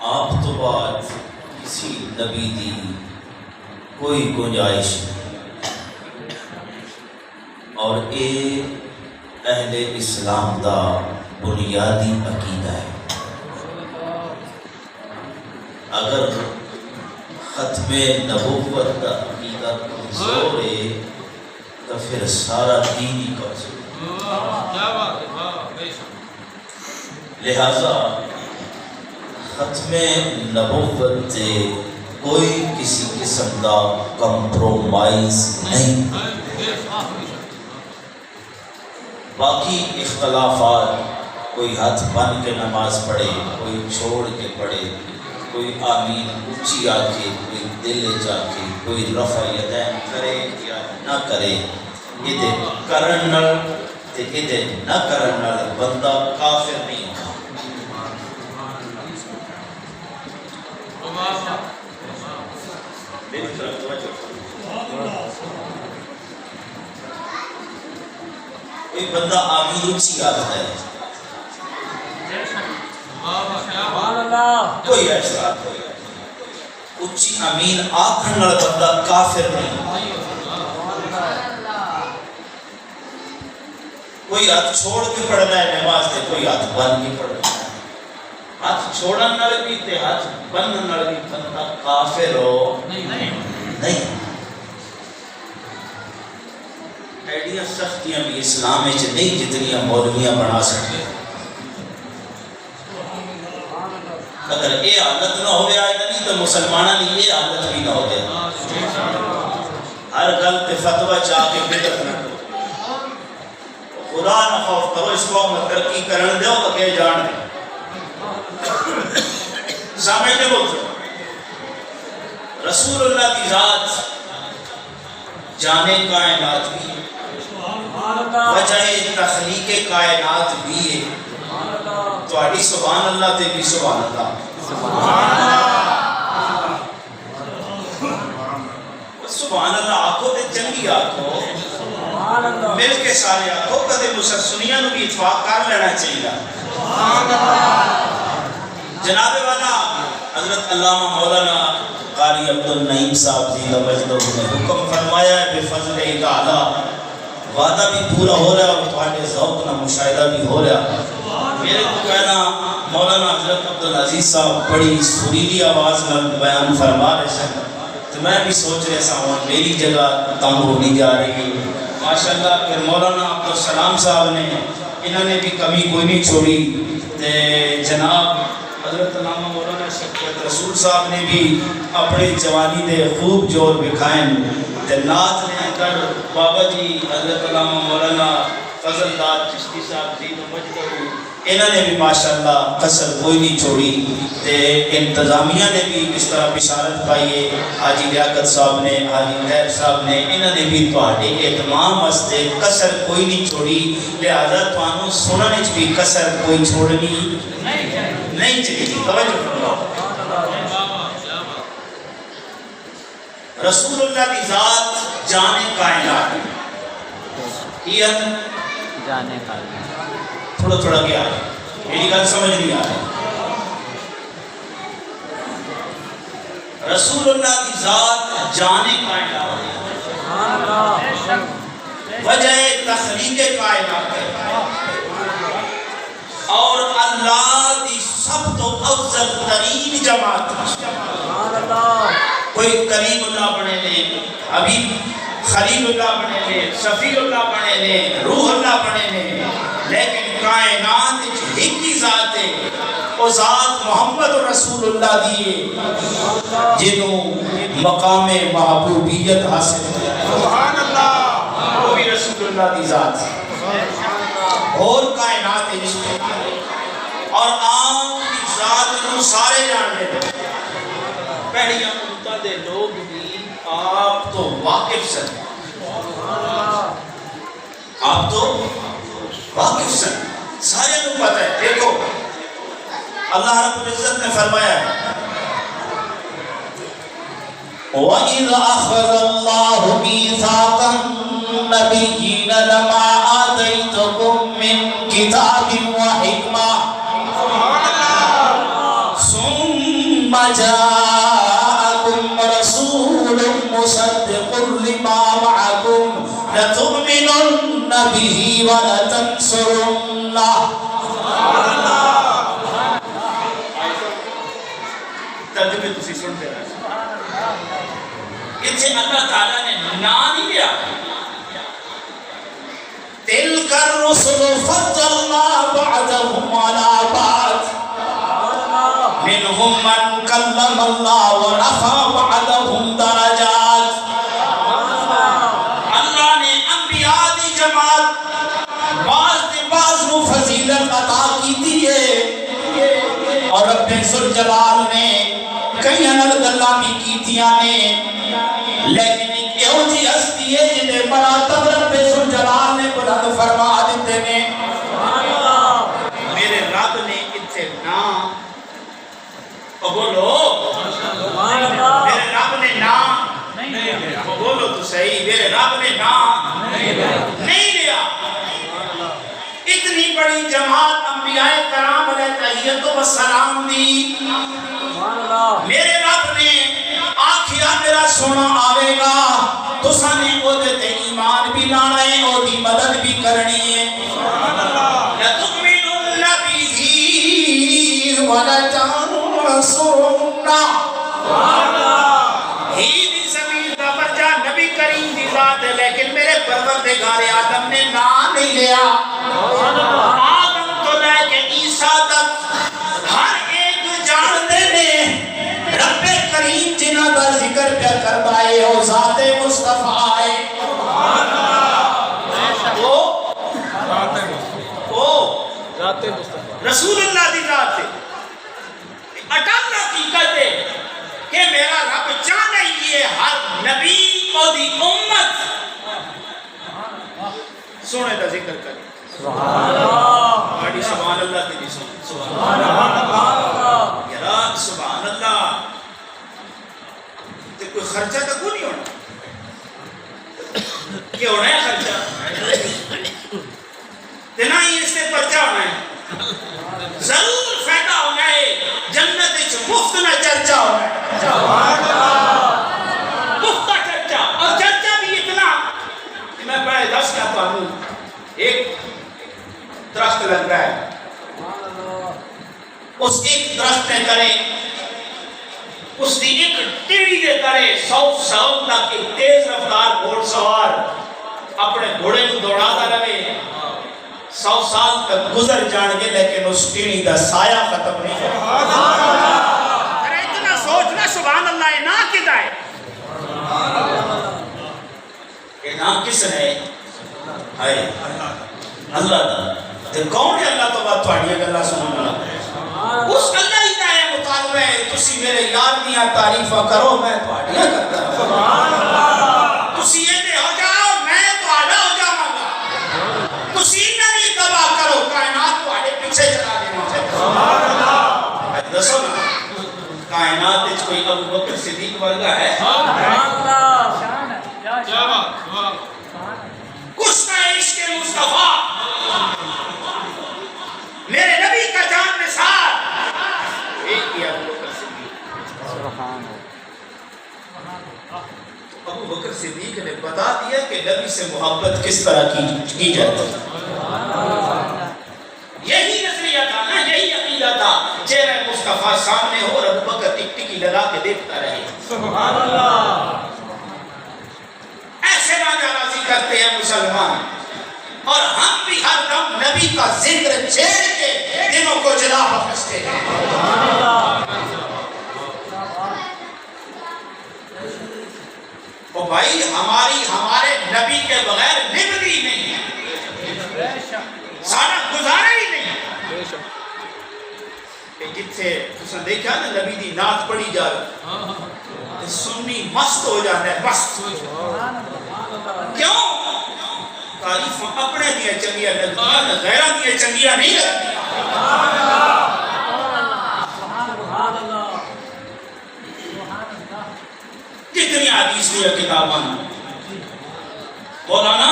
آپ تو بعد کسی نبی دی کوئی گنجائش نہیں، اور اے اہل اسلام دا بنیادی عقیدہ ہے۔ اگر ختم نبوت کا عقیدہ کمزور ہے تو پھر سارا دین ہی کمزور ہے۔ لہذا ختم نبوت سے کوئی کسی قسم کا کمپرومائز نہیں۔ باقی اختلافات، کوئی ہاتھ بن کے نماز پڑھے، کوئی چھوڑ کے پڑھے، کوئی آمین اونچی آ کے، کوئی دل جا کے، کوئی رفع یدین کرے یا نہ کرے، یہ دے کرن نال تے یہ دے نہ کرن نال بندہ کافر نہیں ہوتا۔ کوئی بندہ آمین اونچی آتا ہے، کوئی ایسا اونچی آمین آکھن نال بندہ کافر نہیں ہوتا۔ کوئی ہاتھ چھوڑ کے پڑھنا ہے نماز دے، کوئی ہاتھ بن کے پڑھنا ہے۔ ہاتھ چھوڑن نال بھی تے ہاتھ بنن نال بھی بندہ کافر ہو نہیں۔ ایڈیاں سختیاں بھی اسلام وچ نہیں جتنیاں مولویاں بنا سکتے۔ اگر یہ حالت نہ ہو جائے نہیں تو مسلمانوں کی یہ حالت بھی نہ ہو جائے۔ ہر گل تے فتوی چاہ کے بدعت نہ کرو، خدا نہ خوف کرو، اس قوم میں ترقی کرن دیو اگے جان دے۔ سامنے بولتے رسول اللہ کی ذات جانے کائنات بھی ہے، وجہ تخلیق کائنات بھی ہے۔ تو آڑی سبحان اللہ تے بھی سبحان اللہ، سبحان اللہ آکھو تے چنگی آکھو، مل کے سارے آکھو، کدے مسلسلیاں نو بھی اتفاق کر لینا چاہیے۔ جناب والا حضرت علامہ مولانا قاری عبدالنعیم صاحب جی نے حکم فرمایا ہے بفضل تعالی، وعدہ بھی پورا ہو رہا ہے اور تمہارے ذوق نہ مشاہدہ بھی ہو رہا ہے۔ میرے کو کہنا مولانا حضرت عبدالعزیز صاحب بڑی سریلی آواز میں بیان فرما رہے ہیں، تو میں بھی سوچ رہا سا ہوں میری جگہ تنگ ہونی جا رہی ہے۔ ماشاءاللہ پھر مولانا عبدالسلام صاحب نے انہوں نے بھی کمی کوئی نہیں چھوڑی، جناب حضرت علامہ مولانا شفیعت رسول صاحب نے بھی اپنی جوانی دے خوب جور بکھائیں، نعت نے اندر بابا جی حضرت علامہ مولانا فضل داد چشتی صاحب جی انہوں نے بھی ماشاءاللہ قصر کوئی نہیں چھوڑی، انتظامیہ نے بھی اس طرح بشارت پائیے، حاجی لیاقت صاحب نے، حاجی خیر صاحب نے، انہوں نے بھی تواڈے اہتمام واسطے قصر کوئی نہیں چھوڑی، لہذا تانوں سنن وچ بھی قصر کوئی چھوڑنی نہیں چاہیے۔ توجہ فرماؤ، رسول اللہ کی ذات جانے کائنات جانے کائنات تھوڑا تھوڑا کیا ہے، میری گل سمجھ نہیں آ رہی۔ رسول اللہ کی ذات جانے کائنات، وجہ تخلیق کائنات ہے، اور اللہ کی سب تو افضل ترین جماعت۔ کوئی کریم اللہ بنے لے، حبیب خلیل اللہ بنے لے، شفیع اللہ بنے لے، روح اللہ بنے لے، لیکن کائنات ایک ہی ذات ہے، وہ ذات محمد رسول اللہ دیئے جنہوں مقام محبوبیت حاصل ہے۔ سبحان اللہ، وہ بھی رسول اللہ دی ذات ہے، اور کائنات ہے، اور عام کی ذات کو سارے جان لے۔ پہلیاں امتاں دے لوگ بھی آپ تو واقف سن، آپ تو واقف سن، سارے لوگ پتہ ہے۔ دیکھو اللہ رب العزت نے فرمایا ہے وَإِذْ أَخَذَ اللَّهُ مِيثَاقَ النَّبِيِّينَ لَمَا آتَيْتُكُم کتاب و حکمہ ثم جاءکم رسول مصدق لما معکم لتؤمنن به ولتنصرنہ. ترجمے تسی سنتے رہے. اتنے اللہ تعالیٰ نے نام نہیں لیا. تلک الرسل فضلنا بعضهم على بعض منهم من کلم اللہ ورفع بعضهم درجات. اللہ نے انبیاء دی جماعت بعض نو فضیلت عطا کی دیئے اور رب ذوالجلال نے کئی نال گلاں بھی کیتیاں نے لیکن ایہو جی ہستی ہے جنہیں مراتب رب ذوالجلال نے بلند فرما دیتے نے. میرے رب نے اتنے نام بولو میرے رب نے نام بولو تو صحیح میرے رب نے نام نہیں لیا. اتنی بڑی جماعت انبیاء کرام علیہ تحیت و سلام دی میرے رب نے آکھیا میرا سونا آوے گا تو سانے او دیتے ایمان بھی لانا ہے او دی مدد بھی کرنی ہے. لَتُؤْمِنُنَّ بِهِ وَلَتَنْصُرُنَّهُ. ہی دی زمین دا برجا نبی کریم دی ذات ہے لیکن میرے پروردگار آدم نے نام نہیں لیا. آدم تو لے کے عیسیٰ تک ہر ایک جانتے نے رب کریم جنہ کا ذکر پہ کروائے اور ذات مصطفیٰ ہے. رسول اللہ دی ذات ہے. اٹل حقیقت ہے کہ میرا رب چاہنا ہی ہے ہر نبی اور دی امت سونے دا ذکر کرے. سبحان اللہ سبحان اللہ تیری سبحان اللہ یرا سبحان اللہ. تے کوئی خرچہ تو کوئی نہیں ہونا کہ ہونا ہے خرچہ تے نہ ہی اس سے پرچہ ہونا ہے. ضرور فائدہ ہونا ہے جنت وچ مفت نہ چرچا ہونا ہے. مفت چرچا اور چرچا بھی اتنا کہ میں بڑے دس کیا پاہوں. ایک درخت لگ رہا ہے اس ایک درخت نے کرے اس دی ایک ٹیڑی دے کرے 100 سال تک ایک تیز رفتار گھوڑ سوار اپنے گھوڑے کو دوڑاتا رہے 100 سال تک گزر جان گے لیکن اس ٹیڑی دا سایہ ختم نہیں ہے. ارے اتنا سوچنا سبحان اللہ یہ نا کدھا ہے یہ نا کس نے ہے اللہ دا. تے کون ہے اللہ تو بات تھوڑی ہے اللہ سبحان اللہ اس اللہ ہی دا ہے مطالبہ ہے تسی میرے یار دیاں تعریفہ کرو میں تھوڑیاں کرتا ہوں. تسی یہ دے ہو جاؤ میں تھوڑا ہو جاؤں گا. تسی نہیں تباہ کرو کائنات تھوڑے پیچھے چلا دینا ہے. دسو نا کائنات وچ کوئی ابو بکر صدیق ورگا ہے؟ کچھ نہ عشق مصطفیٰ میرے نبی کا جان نثار ایک ہی ابو بکر صدیق. ابو بکر صدیق نے بتا دیا کہ نبی سے محبت کس طرح کی جاتی ہے. یہی نظریہ تھا نا یہی عقیدہ تھا. چہرہ مصطفیٰ سامنے ہو اور ابو بکر ٹک ٹکی لگا کے دیکھتا رہے. سبحان اللہ. ایسے راجہ راضی کرتے ہیں مسلمان اور ہم بھی ہر دم نبی کا ذکر چھیڑ کے دنوں کو جلا بخشتے ہیں. اور بھائی ہمارے نبی کے بغیر نبی نہیں ہے سارا گزارا ہی نہیں. جتھے تساں دیکھا نا نبی دی نعت پڑھی جائے سنی مست ہو جاتا ہے. مست کیوں تعریف اپنے دیا چنگیاں لگتیاں غیرہ دیا چنگیاں نہیں لگتیاں. کتنی حدیث دیا کتاباں مولانا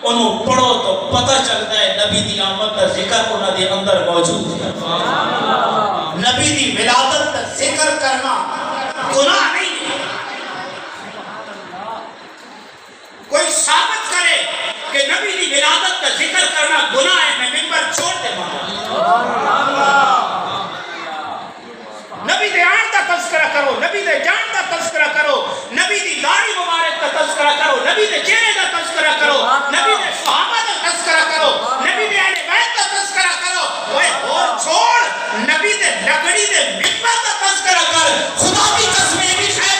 انہوں پڑھو تو پتہ چلتا ہے نبی دی آمد کا ذکر انہاں دے اندر موجود ہے. نبی دی ولادت کا ذکر کرنا گناہ نہیں ہے. کوئی ثابت کرے کہ نبی دی ولادت کا ذکر کرنا گناہ ہے، میں منبر چھوڑ دے نبی دے آن دا تذکرہ کرو، نبی دے جان دا تذکرہ کرو، نبی دی داڑھی مبارک کا تذکرہ کرو، نبی دے چہرے دا تذکرہ کرو، نبی دے صحابہ دا تذکرہ کرو، نبی دے اہل بیت دا تذکرہ کرو. اوے اور چھوڑ نبی دے لکڑی دے منبر دا تذکرہ کر. خدا کی قسم یہ بھی شاید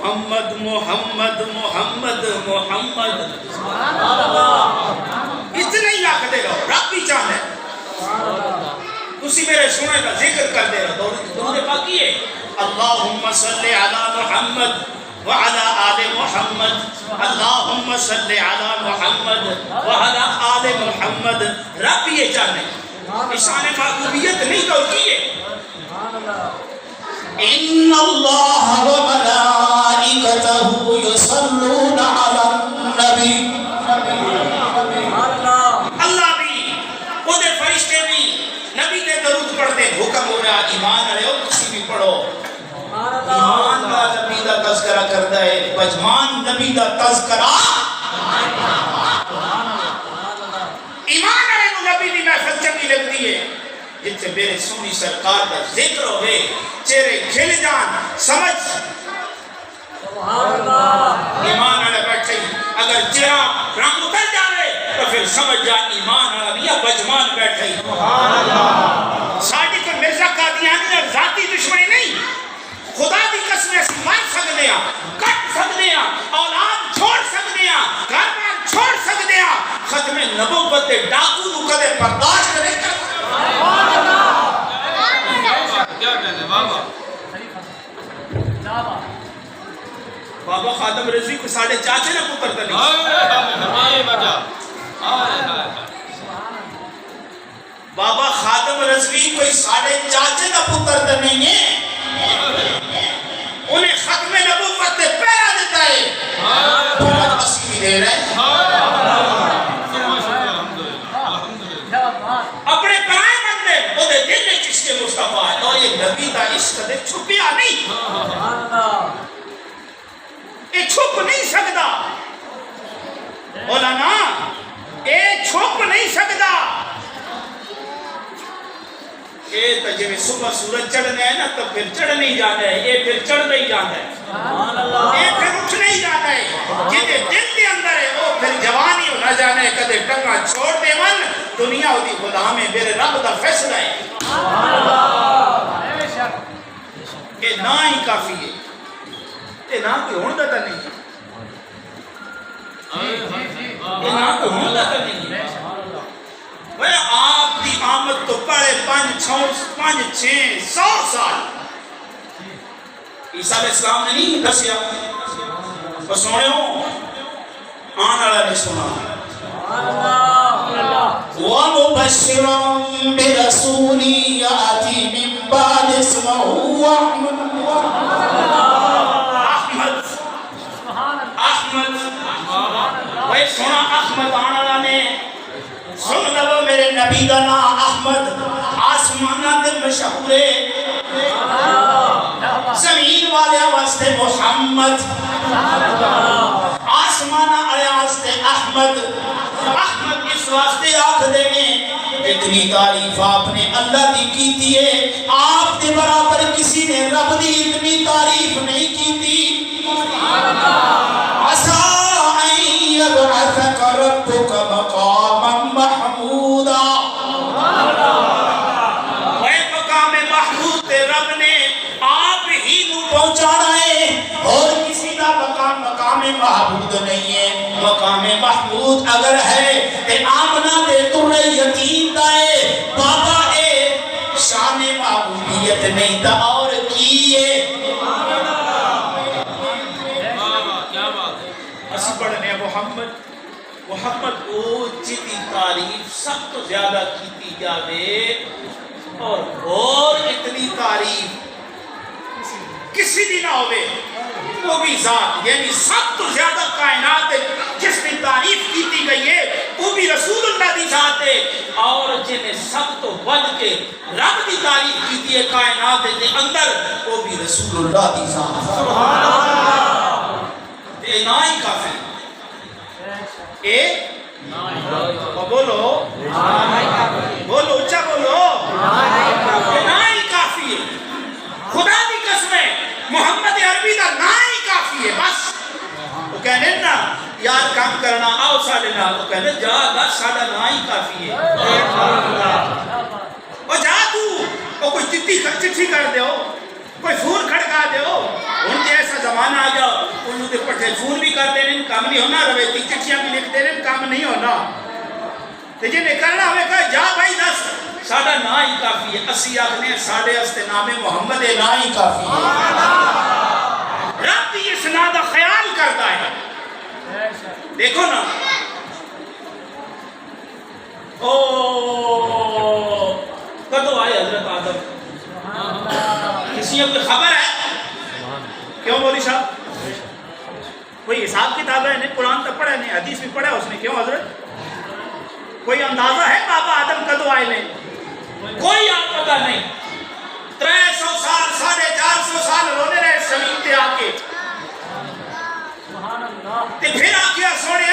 محمد محمد محمد محمد اتنا ہی آکھ دے رہو. رب بھی چاہتا ہے تسی میرے سنے کا ذکر کر دے رہو. درود پاکی ہے اللہم صلی علی محمد وعلی آل محمد، اللہم صلی علی محمد وعلی آل محمد. رب یہ چاہتا ہے، شان محبوبیت نہیں توڑتی ہے. ان اللہ و ملائکتہ یصلون علی النبی. اللہ بھی وہ دے فرشتے بھی نبی دے درود پڑھتے. حکم ہو رہا ایمان رہے ہو کسی بھی پڑھو. ایمان کا نبی دا تذکرہ کرتا ہے، بجمان نبی دا تذکرہ. ایمان رہے ہو نبی دی محفل چنگی لگتی ہے جتنے میرے سونی سرکار کا ذکر ہوئے چہرے کھل جان. سمجھ ایمان والا بیٹھے. اگر چہرہ رنگ اتر جاوے تو پھر سمجھ جا ایمان والا بھی یا بجمان بیٹھے. ساڑھی کو مرزا قادیانی اور ذاتی دشمنی نہیں. خدا دی قسم ایسی مار سکتے ہیں، کٹ سکتے ہیں، اولاد چھوڑ سکتے ہیں، گھر بار چھوڑ سکتے ہیں. ختم نبوت دے ڈاکو نو کدے برداشت نہیں کر. بابا خادم رضوی کو ساڑھے چاچے نہ پتر تھا نہیں. بابا خادم رضوی کوئی ساڑھے چاچے نہ پتر تھا نہیں ہے. انہیں ختم نبوت دے پیرا دیتا ہے. بہت اسی بھی دے رہے ہیں. اپنے پرائے بندے وہ دے دل میں عشق مصطفیٰ ہے اور یہ نبی دا عشق دے چھپیا نہیں. یہ چھپ نہیں سکتا مولانا، یہ چھپ نہیں سکتا. یہ تو جب صبح سورج چڑھنے ہے نا تو پھر چڑھ نہیں جانا ہے، یہ پھر چڑھ نہیں جانا ہے، یہ پھر اٹھ نہیں جانا ہے. جنہیں دل کے اندر ہے وہ پھر جوانی ہو نہ جانا ہے. کدے ٹنگا چھوڑ دے من دنیا ہوتی خدا میں میرے رب دا فیصلہ ہے. یہ نہ ہی کافی ہے. یہ نہ کوئی ہوندہ تا نہیں، یہ نہ کوئی ہوندہ تا نہیں. وہ آپ دی آمد تو پڑے 500-600 سال عیسیٰ علیہ السلام نے نہیں دسیا. بس سونے ہو آن والا نے سنا. وَمُبَشِّرًا بِرَسُولٍ يَأْتِي مِن بَعْدِهِ اسْمُهُ احمد. وہ سنا احمد آن والا نے سن لو میرے نبی دا نام احمد. آسمانہ دے مشہورے، زمین والے واسطے محمد، آسمانہ والے واسطے احمد. احمد اس واسطے آکھ دے میں اتنی تعریف آپ نے اللہ دی کیتی ہے. آپ کے برابر کسی نے رب دی اتنی تعریف نہیں کیتی. عسى أن يبعثك ربك مقاما محمودا. وہ مقام محمود تے رب نے آپ ہی نو پہنچانا ہے اور کسی کا مقام محمود نہیں ہے. مقام محمود اگر ہے تے آمنہ دے ترے یتیم دائے بابا اے شان محبوبیت نہیں تا اور کیے اسی پڑھنے محمد او جیتی تعریف سب تو زیادہ کیتی جاوے اور اتنی تعریف کسی بھی نہ ہوئے وہ بھی ذات یعنی سب تو زیادہ کائنات جس میں تعریف کیتی گئی ہے وہ بھی رسول اللہ دی ذات ہے اور جنہیں سب تو بڑھ کے رب دی تعریف کیتی ہے کائنات کے اندر وہ بھی رسول اللہ دی ذات سبحان اللہ اے نائی کافی اے بولو بولو اچھا بولو اے نائی کافی ہے خدا دی قسم ہے محمد عربی دا نا ہی کافی ہے بس وہ کہنے نا یار کام کرنا آؤ سالے نا وہ کہنے جا گا ساڑھا نا ہی کافی ہے وہ جا تو وہ کوئی چٹھی کر دے ہو کوئی فون کھڑکا دے ہو ان کے ایسا زمانہ آ جاؤ انہوں نے پٹھے فون بھی کر دینے کام نہیں ہونا رویتی چٹھیاں بھی لکھ دینے کام نہیں ہونا تو جنہیں کرنا ہمیں کہا جا بھائی دس ساڑھا نا ہی کافی ہے اسی آگنے ساڑھے استنام محمد نا ہی کافی ہے رب بھی اس نا دا خیال کرتا ہے دیکھو نا کدو آئے حضرت آدم کسی کو خبر ہے کیوں بولی صاحب کوئی حساب کتاب ہے نہیں قرآن تک پڑھا ہے نہیں حدیث بھی پڑھا ہے اس نے کیوں حضرت کوئی اندازہ ہے بابا آدم کدو آئے نہیں کوئی آپ پتہ نہیں 300 سال 450 سال رونے رہے زمین تے آ کے تے پھر آ کے سونے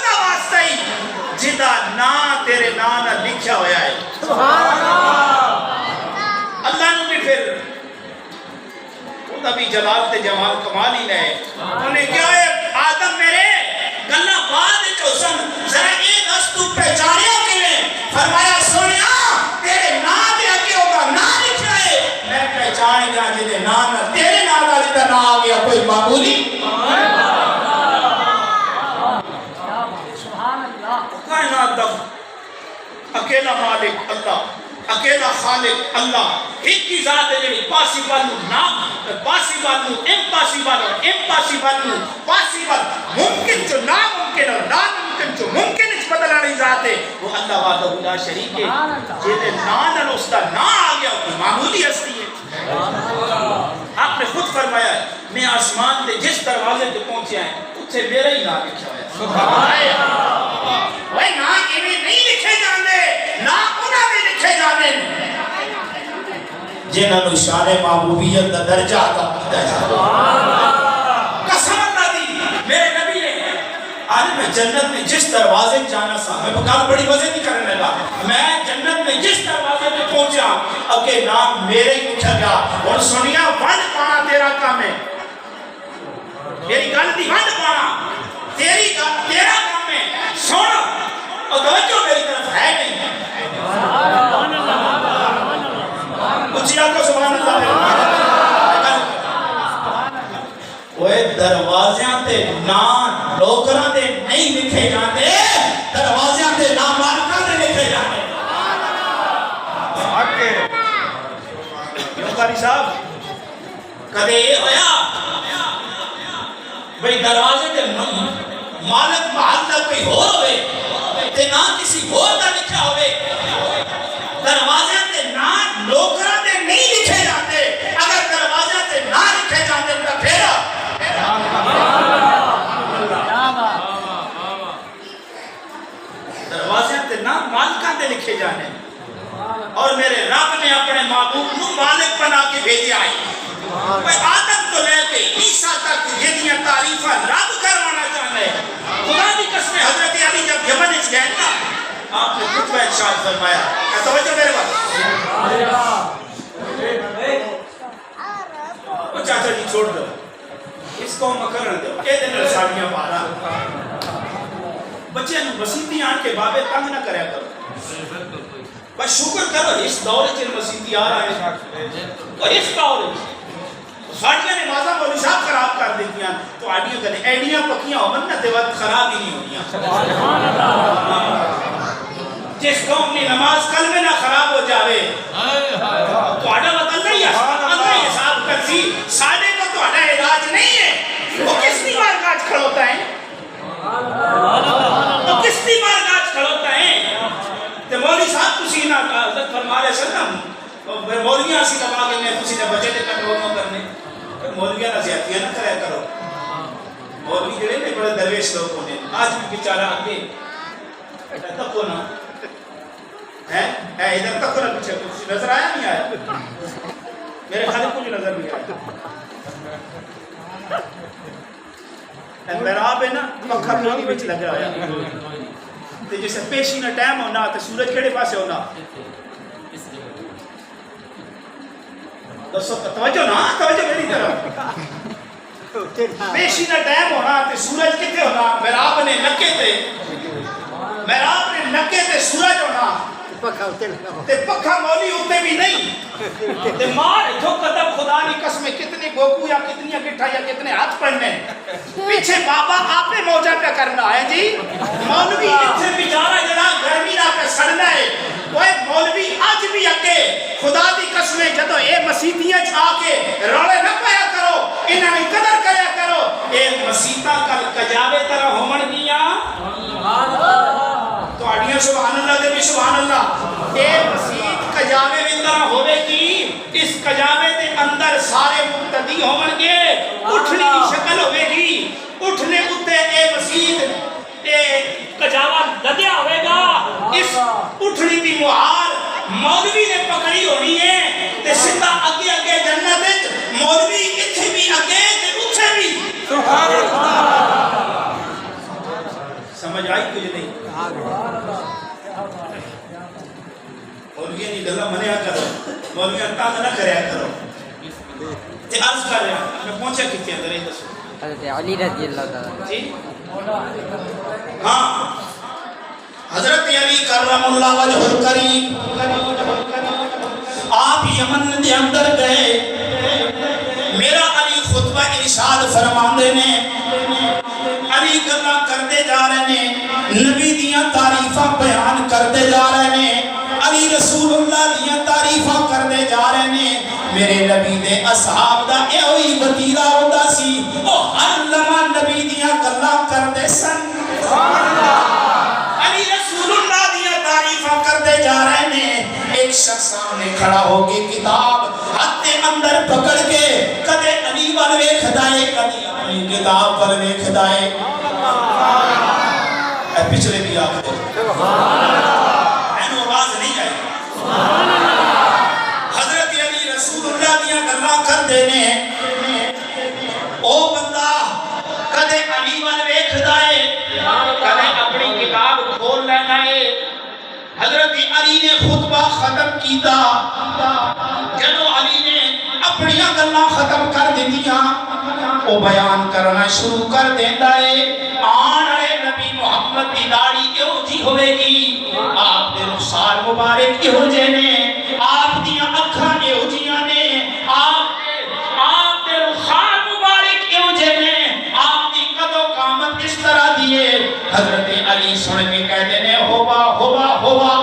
دا واسطہ ہی جدا نا تیرے نانا لکھیا ہویا ہے اللہ نے بھی پھر بھی جلال تے جمال کمال ہی لے انہیں کیا ہے آدم میرے گلہ بعد چوسن ذرا ایک دستو پہچانیا کے لئے فرمایا سونیا تیرے نام دے اکے ہوگا نام لکھا ہے میں پہچانے گا جدے نام تیرے نام دا جدہ نام آگیا کوئی معمولی کائنات دم اکیلا مالک اللہ اکیلا خالق اللہ ایک کی ذات ہے جنہی پاسیبل پاسیبل ممکن جو ناممکن اور ناممکن جو ممکن اس بدلانے ذات ہے وہ اللہ وحدہ لا شریک ہے جیدے نان الاسطہ نا آگیا کوئی معمولی ہستی ہے آپ نے خود فرمایا ہے میں آسمان دے جس دروازے پہ پہنچے ہیں اس سے میرا ہی نام لکھا ہے وہ نام انہیں نہیں لکھے جاندے نام انہاں نے لکھے جاندے جنہاں نو شان محبوبیت دا درجہ عطا کیا قسم اللہ دی میرے نبی نے آج میں جنت میں جس دروازے جانا سا میں بکال بڑی مزے نہیں کرنے لگا میں جنت میں جس دروازے پہ پہنچا اب کہ نام میرے ہی لکھا گیا اور سنیا ون پانا تیرا کام ہے میری گل دی ون پانا تیرا کام ہے سونا اور توجہ میری طرف ہے نہیں اچھی آپ کو سبحان اللہ وہ دروازیاں تے نام لوکران تے نہیں لکھے جاتے دروازیاں تے نام مالکان تے لکھے جاتے کیوں قاری صاحب کدے یہ ہویا بھئی دروازے تے مالک محلہ کوئی ہو ہوئے تے نہ کسی اور دا لکھا ہوئے دروازے تے نام لوکران تے نہیں لکھے جاتے اگر دروازے تے نہ لکھے جاتے تو پھیرا دروازے تے نام مالکان تے لکھے جانے اور میرے رب نے اپنے معبود نو مالک بنا کے بھیجے آئی آدم تو لے کے عیسیٰ تک جنیاں تعریفہ رب کروانا چاہتا ہے خدا دی قسم حضرت علی جب یمن اس گئے نا آپ نے خطبہ ارشاد فرمایا کیا توجہ میرے بات وہ چاچا جی چھوڑ دو اس کو مکرن دو اے دن رسالیاں پارا بچے انہوں مسیحی آن کے بابے تنگ نہ کریا کرو بس شکر کرو اس دور چل مسیحی آ رہا ہے تو اس دور ساڑیاں نمازاں مولوی صاحب خراب کر دیتی ہیں تو آڈیاں کہتے ایڈیاں پکیاں ہو من تے وقت خراب ہی نہیں ہونیاں. جس قوم نے نماز کلمے نہ خراب ہو جاوے تو آڈا وقت اللہ ہی حساب کر سی ساڑے کو تو آڈا علاج نہیں ہے. وہ کس دی بارگاہ کھڑوتا ہے وہ کس دی بارگاہ کھڑوتا ہے تے مولوی صاحب تسی نہ حضرت فرما رہے وسلم مولویاں اسی لگا کے نے تسی نے بچے تے کنٹرول نہ کرنے مولویاں نہ زیادتیاں نہ کریا کرو. مولوی جڑے نے بڑے درویش لوگ ہونے آج بھی بیچارہ آگے تکو نا ہے ادھر تکو نا پیچھے کچھ نظر آیا نہیں آیا میرے خیال کچھ نظر نہیں آیا. محراب ہے نا پکھا پانی وچ لگا ہوا تے جیسے پیشی نہ ٹائم ہونا تے سورج کیڑے پاسے ہونا دوستو توجہ نا توجہ میری طرف پیشی نہ ٹائم ہونا تے سورج کتے ہونا محراب نے نکے تے سورج ہونا تے پکھا مولی ہوتے بھی نہیں تے مار جو قدم خدا نے قسم کتنے گوکو یا کتنی گٹھا یا کتنے ہاتھ پڑھنے پیچھے بابا آپے موجہ پہ کرنا ہے جی. مولوی اتھے بیچارہ جڑا گرمی نہ پہ سڑنا ہے وہ مولوی آج بھی اگے خدا دی قسمیں جدو اے مسیحیاں چھا کے روڑے نہ پایا کرو انہاں نے قدر کریا کرو اے مسیحہ کل کجاوے طرح ہومن گیا تو آڑیاں سبحان اللہ دے بھی سبحان اللہ. اے مسیح کجاوے بھی طرح ہوئے کی اس کجاوے دے اندر سارے مقتدی ہومن گے اٹھنی کی شکل ہوئے گی اٹھنے اتے اے مسیح اے کجاوہ لدیا ہوئے گا اس اٹھنی دی مہار مولوی نے پکڑی ہونی ہے تے سدھا اگے اگے جنت مولوی اتھے بھی اگے تے اٹھے بھی. سمجھ آئی کچھ نہیں مولویاں نہیں گلہ منیا کرو مولویاں تانگ نہ کریا کرو تے عرض کر رہا میں پہنچا کتے اندر ہی دسو حضرت علی رضی اللہ تعالیٰ جی ہاں حضرت علی کرم اللہ وجہ الکریم آپ یمن دے اندر گئے میرا علی خطبہ ارشاد فرماندے نے علی گلاں کردے جا رہے نے نبی دیاں تعریفاں بیان کردے جا رہے نے علی رسول اللہ دیاں تعریفاں کردے جا رہے نے میرے نبی دے اصحاب دا ایوئی وطیرہ ہوتا سی او ہر لمحہ نبی دیاں گلاں کردے سن علی رسول اللہ دیاں تعریفاں کردے جا رہے نے ایک شخص سامنے کھڑا ہو کے کتاب ہاتھ اندر پکڑ کے کدے علی والوے کھدائے کدے اپنی کتاب والوے کھدائے اے پچھلے بھی آپ دے اینو آواز نہیں آئی حضرت علی رسول اللہ دیا گلاں کر دینے او بندہ کدے علی والوے کھدائے کدے اپنی کتاب کھول لینا ہے. حضرت علی نے خطبہ ختم کیتا جنو علی نے اپنی گلاں ختم کر دیتیاں او بیان کرنا شروع کر دیندا ہے آن والے نبی محمد دی داڑھی کیوں جی ہوے گی آپ دے رخسار مبارک کیوں جے نے آپ دیاں اکھاں کیوں جیاں نے آپ دے رخسار مبارک کیوں جے نے آپ دی قد و قامت اس طرح دیے. حضرت علی سن کے کہتے نے ہوا ہوا ہوا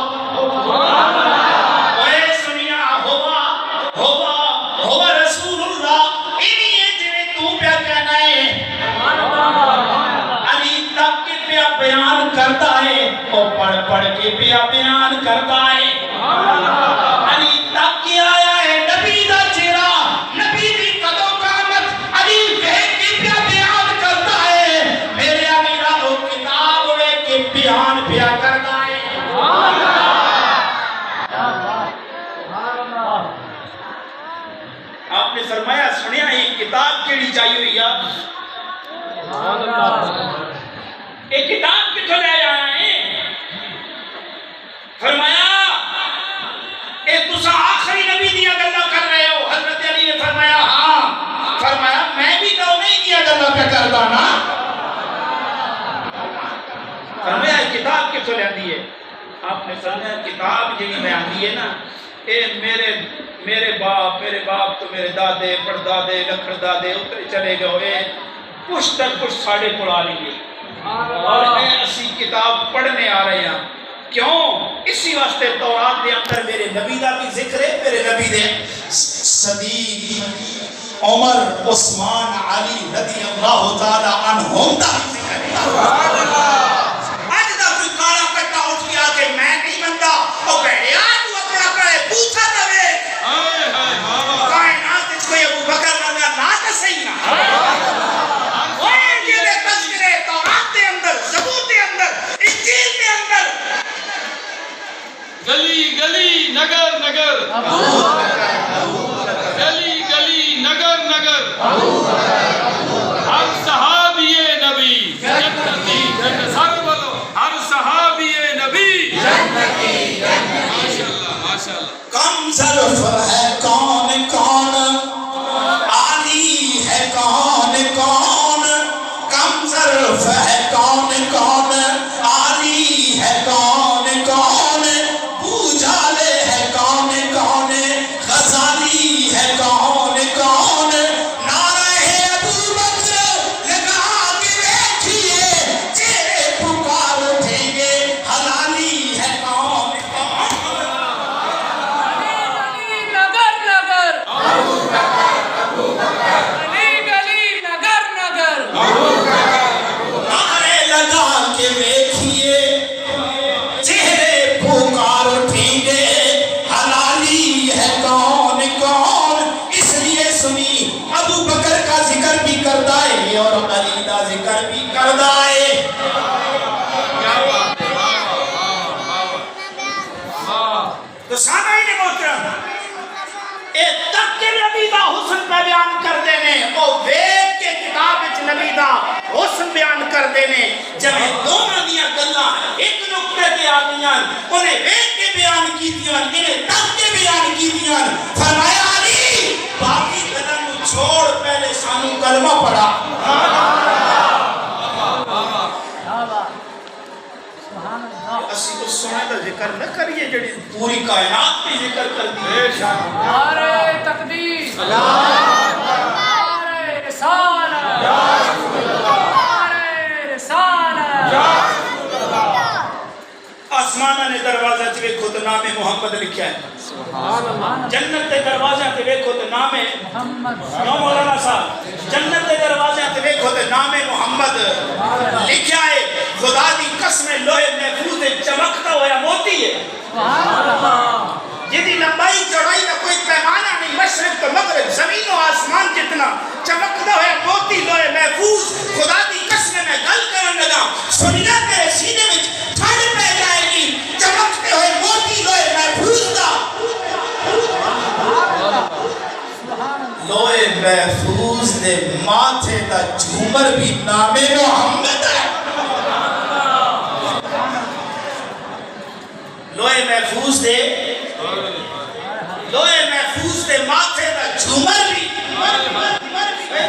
اے سنیا ہوا ہوا ہوا رسول اللہ انہی جویں تو پیا کہنا ہے علی تک کے پیا بیان کرتا ہے اور پڑھ پڑھ کے پیا بیان کرتا ہے علی تک کے آیا ہے نبی دا چہرہ نبی دی قد و قامت علی دیکھ کے پیا بیان کرتا ہے میرے امیرہ وہ کتاب ہوئے کے بیان پیا کرتا ہے. آپ نے فرمایا سنیا یہ کتاب کیڑی چاہیے ہوئی ہے ایک کتاب کتھوں لے آیا ہے فرمایا اے تسا آخری نبی دیا گلاں کر رہے ہو. حضرت علی نے فرمایا ہاں فرمایا میں بھی تو نہیں دیا گلاں پہ کردا نا فرمایا کتاب کتھوں لے آندی ہے آپ نے فرمایا کتاب جڑی میں آندی ہے نا اے میرے میرے باپ تو میرے دادے پڑدادے لکھڑ دادے اترے چلے گئے ہوئے پشت در پشت ساڑے کو آ لیے اور اسی کتاب پڑھنے آ رہے ہیں کیوں اسی واسطے تورات دے اندر میرے نبی دا بھی ذکر ہے میرے نبی دے صدیق عمر عثمان علی رضی اللہ تعالی عنہم دا بھی ذکر ہے آج دا کوئی کالا کٹا اٹھ گیا کہ میں نہیں بندہ اور بہڑیا تو اپنا کہے پوچھا دوے کائنات اس کوئی ابو بکر لگا نا تا صحیح نا وہاں جیلے تذکرے تورات دے اندر زبور دے اندر انجیل دے اندر گلی گلی نگر نگر گلی گلی نگر نگر ہر صحابی نبی جنتی سر بولو ہر صحابی نبی جنتی ماشاءاللہ ماشاءاللہ کم ظرف ہے کون کون عالی ہے کون کون کم ظرف ہے کون کون عالی ہے کون کون بوجھالے ہے کون کون غزالی ہے کون کون نعرہ ابو بکر لگا کے بیٹھیے چہرے پکار اٹھیں گے حلالی ہے کون کون نگر نگر گلی گلی نگر نگر نعرے لگا کے دیکھیے چہرے پکار اٹھیں گے حلالی ہے کون کون اس لیے سنی ابو بکر کا ذکر بھی کرتا ہے اور علی کا ذکر بھی کرتا ہے کیا بات ہے واہ تو سامعین محترم اے تک کے نبی دا حسن پہ بیان کر دینے او ویک کے کتاب وچ نبی دا حسن بیان کر دینے جمیں دونوں دیاں گلاں ایک نقطے تے آ گئیاں انہیں ویک کے بیان کیتیاں انہیں تک کے بیان کیتیاں فرمایا علی باقی گلاں نو چھوڑ پہلے سانو کلمہ پڑھا اسی تو سونے دا ذکر نہ کریے جڑی پوری کائنات بھی ذکر کر دی نعرہ تقدیس نعرہ رسالت نعرہ رسالت آسمانہ نے دروازہ تے ویکھو تے نام محمد لکھیا ہے جنت دے دروازے تے ویکھو تے نام کیوں مولانا صاحب جنت دے دروازے تے ویکھو تے نام محمد لکھیا ہے خدا دی قسم لوہے محفوظ چمکتا ہوا موتی ہے جدی لمبائی چوڑائی کا کوئی پیمانہ نہیں مشرق تو مغرب زمین و آسمان جتنا چمکتا ہوا موتی لوہے محفوظ خدا دی قسم میں گل کرنے لگا سنیا تیرے سینے میں ٹھنڈ پہ جائے گی چمکتے ہوئے موتی لوہے محفوظ دا لوہے محفوظ دے ماتھے دا جھومر بھی نام محمد ہے لوہے محفوظ دے ماتھے دا جھومر بھی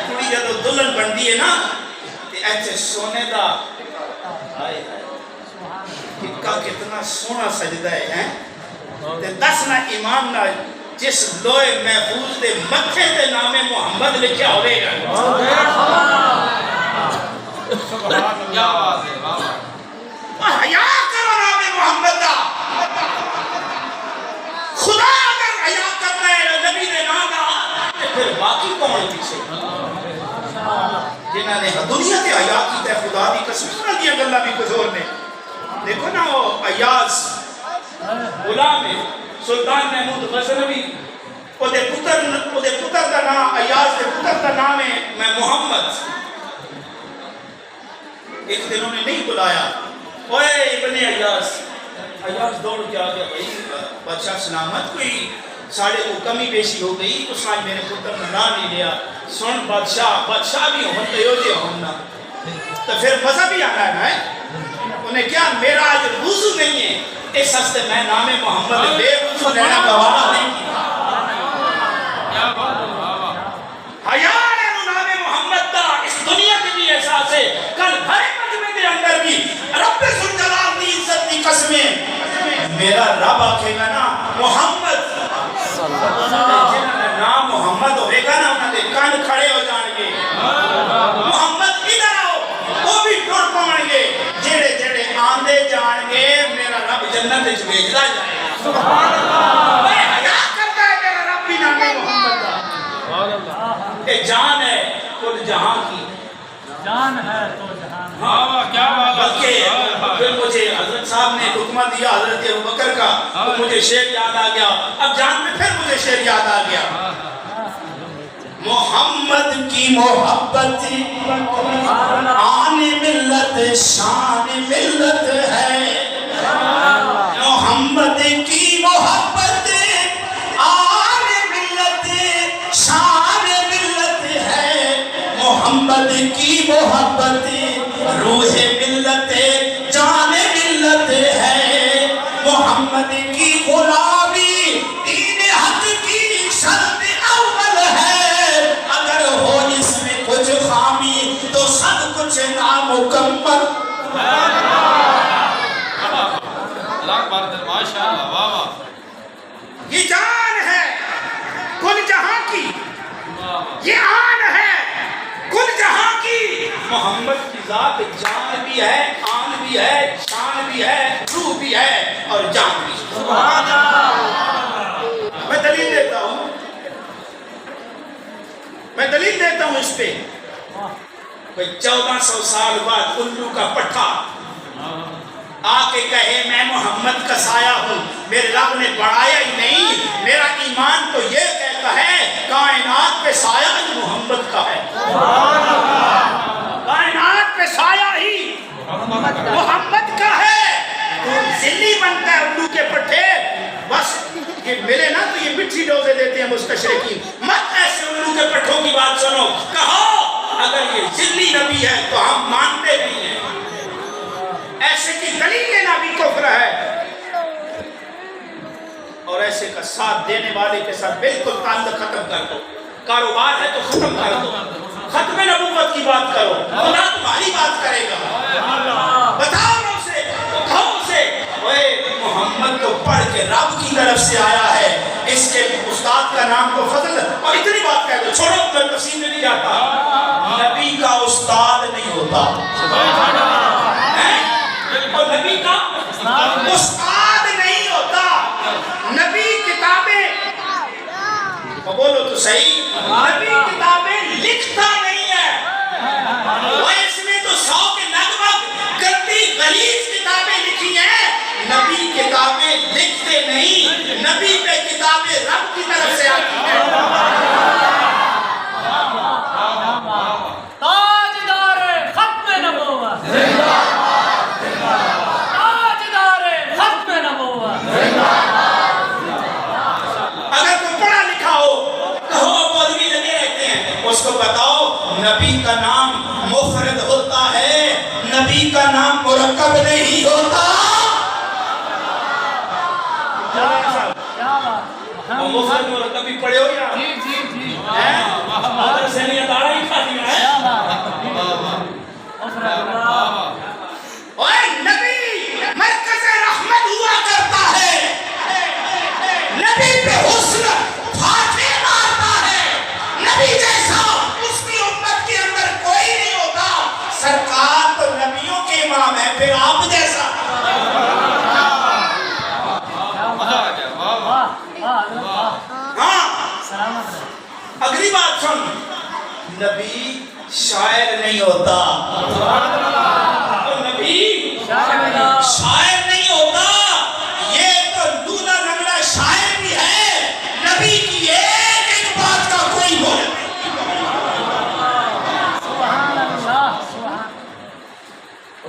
کڑی جدو دلہن بندی ہے نا تے ایسے سونے دا کتنا سونا سجدہ ہے تے دس نہ ایمان نہ جس لوہے محفوظ دے متھے تے نام محمد لکھیا ہوئے گا کیا بات ہے حیا کرو نام محمد دا خدا اگر حیا کرنا ہے نبی دے نام دا پھر باقی کون پیچھے جنہاں نے دنیا تے حیا کی تے خدا دی قسم سنا دیا گلا بھی کچھ اور نے دیکھو نا وہ ایاز غلام سلطان محمود غزنوی او دے پتر دا نام ایاز دے پتر دا نام ہے میں محمد ایک دن انہوں نے نہیں بلایا اوے ابن ایاز دوڑ کے آ گیا بھائی بادشاہ سلامت کوئی ساڑھے کو کمی بیشی ہو گئی تو ساڑھ میرے پتر نے نام نہیں لیا سن بادشاہ بھی ہوں تو یو دے ہونا تو پھر مزہ بھی آنا ہے انہیں کیا میرا آج وضو نہیں ہے اس ہستے میں نام محمد بے وضو لینا گوارا نہیں کیا بات ہے حیاء ہے نام محمد دا اس دنیا کے بھی احساس ہے کل بھرے مجمع کے اندر بھی رب ذوالجلال دی عزت دی قسمیں میرا رب آکھے گا نا محمد جنہوں نے نام محمد ہوئے گا نا انہوں نے کان کھڑے ہو جان گے محمد ادھر آؤ وہ بھی ٹر پاؤں گے جڑے جڑے آندے جان گے میرا رب جنت وچ بھیجدا جائے گا سبحان اللہ میں حیا کرتا ہے میرا رب بھی نام محمد کا سبحان اللہ یہ جان ہے کل جہاں کی جان ہے تو جہان واہ کیا بات ہے بلکہ پھر مجھے حضرت صاحب نے حکمہ دیا حضرت ابوبکر کا تو مجھے شعر یاد آ گیا اب جان میں پھر مجھے شعر یاد آ گیا محمد کی محبت آن ملت شان ملت ہے محمد کی محبت آن ملت شان ملت ہے محمد کی محبت روح ملت جان ملت ہے محمد کی غلامی دین حق کی شرط اول ہے اگر ہو اس میں کچھ خامی تو سب کچھ نامکمل لاکھ بار در ماشاءاللہ واہ واہ یہ جان ہے کل جہاں کی یہ آن ہے کل جہاں کی محمد کی ذات جان بھی ہے آن بھی ہے شان بھی ہے روح بھی ہے اور جان بھی سبحان اللہ میں دلیل دیتا ہوں اس پہ کوئی 1400 سال بعد الو کا پٹھا آ کے کہے میں محمد کا سایہ ہوں میرے رب نے بڑھایا ہی نہیں میرا ایمان تو یہ کہتا ہے کائنات پہ سایہ ہی محمد کا ہے کائنات پہ سایہ ہی محمد کا ہے تو ذلی بنتا ہے الو کے پٹھے بس یہ ملے نا تو یہ مٹھی ڈوزے دیتے ہیں مستشرقین مت ایسے الو کے پٹھوں کی بات سنو کہو اگر یہ ذلی نبی ہے تو ہم مانتے نہیں ہیں ایسے کی دلیل لینا بھی کفر ہے اور ایسے کا ساتھ دینے والے کے ساتھ بالکل تعلق ختم کر دو کاروبار ہے تو ختم کر دو ختم نبوت کی بات کرو خدا تمہاری بات کرے گا بتاؤ نا اسے کہو اسے اوے محمد تو پڑھ کے رب کی طرف سے آیا ہے اس کے استاد کا نام تو فضل اور اتنی بات کہہ دو چھوڑو میں تفصیل میں نہیں جاتا نبی کا استاد نہیں ہوتا اور نبی کا استاد نہیں ہوتا نبی کتابیں بولو تو صحیح نبی کتابیں لکھتا نہیں ہے وہ اس میں تو 100 کے لگ گندی غلیظ کتابیں لکھی ہیں نبی کتابیں لکھتے نہیں نبی پہ کتابیں رب کی طرف سے آتی ہیں تاجدار ختم نبوت تاجدار ختم نبوت اگر کوئی پڑھا لکھا ہو کہو مولوی لگے رہتے ہیں اس کو بتاؤ نبی کا نام مفرد ہوتا ہے نبی کا نام مرکب نہیں ہوتا مفرد مرکب بھی پڑھے ہو یا مادر سے نہیں ادارہ ہی کھا دیا ہے اوہ نبی مرکز رحمت ہوا کرتا ہے نبی پہ حسن فاتح مارتا ہے نبی جیسا اس کی امت کے اندر کوئی نہیں ہوتا سرکار تو نبیوں کے امام ہے پھر آپ جیسا ہاں اگلی بات سن نبی شاعر نہیں ہوتا نبی شاعر نہیں ہوتا یہ تو لولا لنگڑا شاعر بھی ہے نبی کی ایک بات کا کوئی مول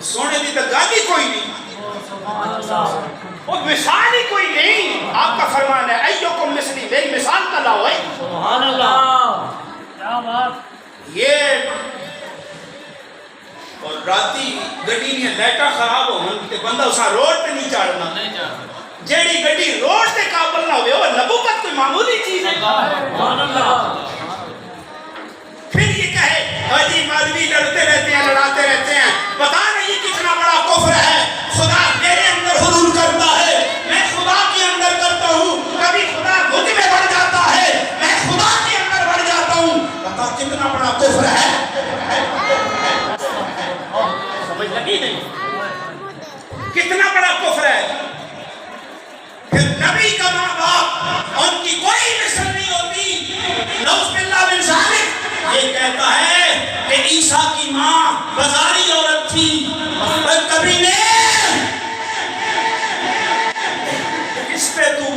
سونے دی تو گالی کوئی نہیں وہ مثال ہی کوئی نہیں آپ کا فرمان ہے ایوکم مثلی میری مثال کا لاؤ ہے سبحان اللہ کیا بات یہ اور راتی گڈی نے لائٹاں خراب ہو تے بندہ اسا روڈ پہ نہیں چڑھنا جیڑی گڈی روڈ تے قابل نہ ہوئے وہ نبوت کوئی معمولی چیز ہے سبحان اللہ پھر یہ کہے حاجی مولوی لڑتے رہتے ہیں لڑاتے رہتے ہیں پتہ نہیں یہ کتنا بڑا کفر ہے خدا میرے اندر حلول کرتا ہے میں خدا کے اندر کرتا ہوں کبھی خدا مجھ میں بڑھ جاتا عیسیٰ کی ماں بازاری عورت تھی اور کبھی نے کس پہ تو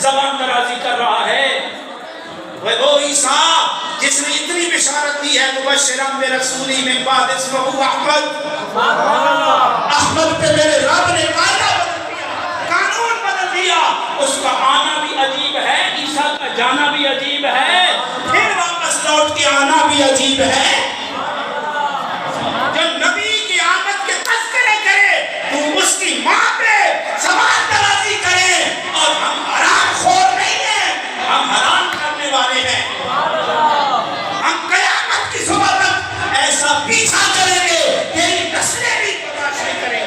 زبان درازی کر رہا ہے؟ وہ عیسیٰ جس نے اتنی بشارت دی ہے مبشرا برسول من بعد اسمہ احمد، احمد پہ میرے رب نے قاعدہ بدل دیا، قانون بدل دیا. اس کا آنا بھی عجیب ہے، عیسیٰ کا جانا بھی عجیب ہے، پھر واپس لوٹ کے آنا بھی عجیب ہے. جو نبی کی آمد کے تذکرے کرے تو اس کی ماں پہ زبان درازی کرے. اور ہم حرام خور نہیں ہیں، ہم حرام کرنے والے ہیں. ہم قیامت کی صبح تک ایسا پیچھا کریں گے تیری نسلیں بھی برداشت نہیں کریں گے.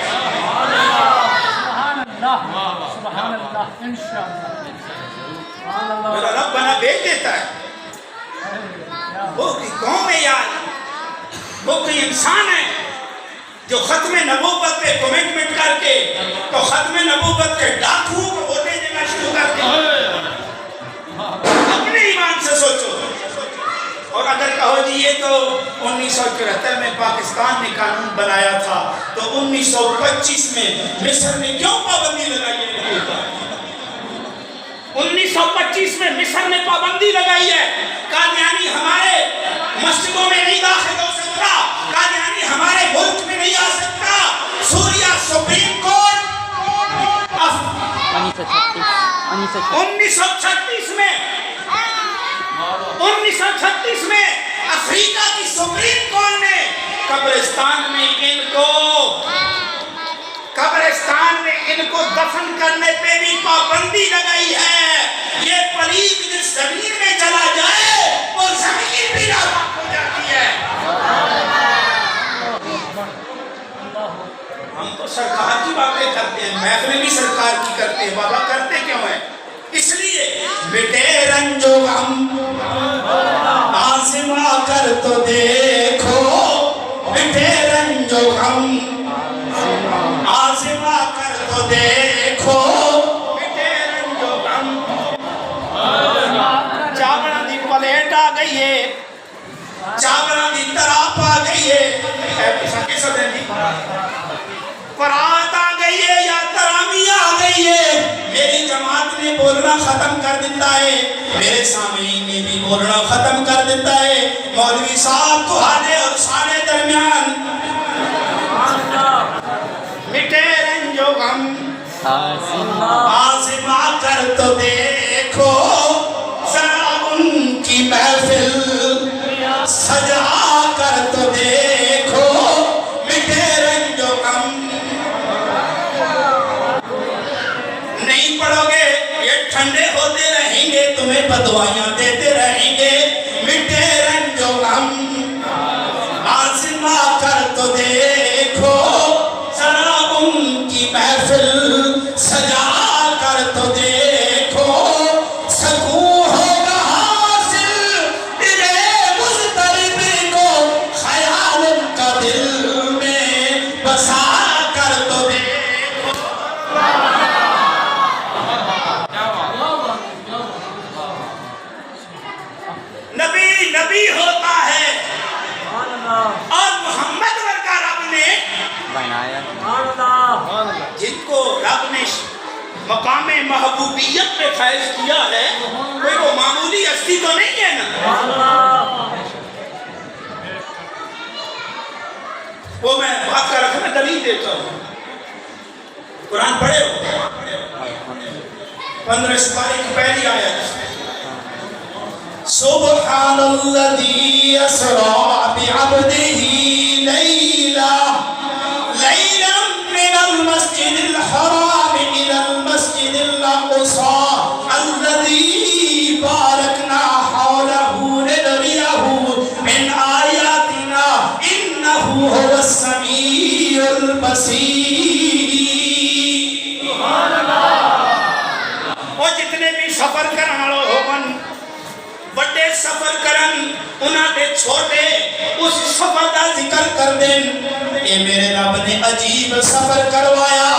سبحان اللہ انشاءاللہ. میرا رب بنا بیچ دیتا ہے. وہ کی قوم ہے یار، وہ کوئی انسان ہے جو ختم نبوت پہ کمٹمنٹ کر کے تو ختم نبوت کے ڈاکوؤں کو ووٹیں دینا شروع کر دیں. اپنے ایمان سے سوچو. اور اگر کہو جی یہ تو 1974 میں پاکستان نے قانون بنایا تھا تو 1925 میں مصر نے کیوں پابندی لگائی ہے؟ 1925 میں مصر نے پابندی لگائی ہے قادیانی ہمارے مسجدوں میں نہیں داخل ہو سکتا، قادیانی ہمارے ملک میں نہیں آ سکتا. سوریا سپریم کورٹ 1936 میں افریقہ کی سپریم کورٹ نے قبرستان میں ان کو دفن کرنے پہ بھی پابندی لگائی ہے. یہ پلیت جس زمین میں چلا جائے وہ زمین بھی ناپاک ہو جاتی ہے. ہم تو سرکار کی باتیں کرتے ہیں، محفلیں بھی سرکار کی کرتے ہیں. بابا کرتے کیوں ہیں؟ اس لیے مٹے رنج و غم آزما کر تو دیکھو، مٹے رنج و غم آزما کر تو دیکھو، مٹے رنج و غم. چاوڑا دی پلیٹ آ گئی ہے، چاوڑا دی تراپ آ گئی ہے، پرات آ گئی ہے یا ترامی آ گئی ہے. میری جماعت نے بولنا ختم کر دیتا ہے، میرے سامعین نے بھی بولنا ختم کر دیتا ہے. مولوی صاحب دہانے اور سانے درمیان مٹے رنج و غم آزما کر تو دیکھو، ذرا ان کی محفل سجا کر تو دیکھو، مٹے رنج و غم. نہیں پڑھو گے یہ ٹھنڈے ہوتے رہیں گے، تمہیں بدوائیاں دیتے رہیں گے. مٹے رنج و غم آزما کر تو دیکھو، ذرا ان کی محفل سجا کر تو دیکھو. سکون ہوگا حاصل تیرے مضطرب کو، خیال ان کا دل میں بسا کر تو دیکھو. نبی ہوتا ہے اور محمد ورگا رب نے جن کو رب نے مقام محبوبیت پہ فیض کیا ہے، کوئی وہ معمولی ہستی تو نہیں ہے نا. وہ میں بات کر رکھا میں دلیل دیتا ہوں. قرآن پڑھے ہو 15 سپارے کی پہلی آیت، سبحان الذی اسرا بعبدہ لیلا من المسجد الحرام الى المسجد الاقصى الذی بارکنا حولہ لنریہ من آیاتنا انہ هو السمیع البصیر. وہ جتنے بھی سفر کرنے والے ہوگن، بڑے سفر کرن انہاں دے چھوٹے اس سفر دا ذکر کر دین. اے میرے رب نے عجیب سفر کروایا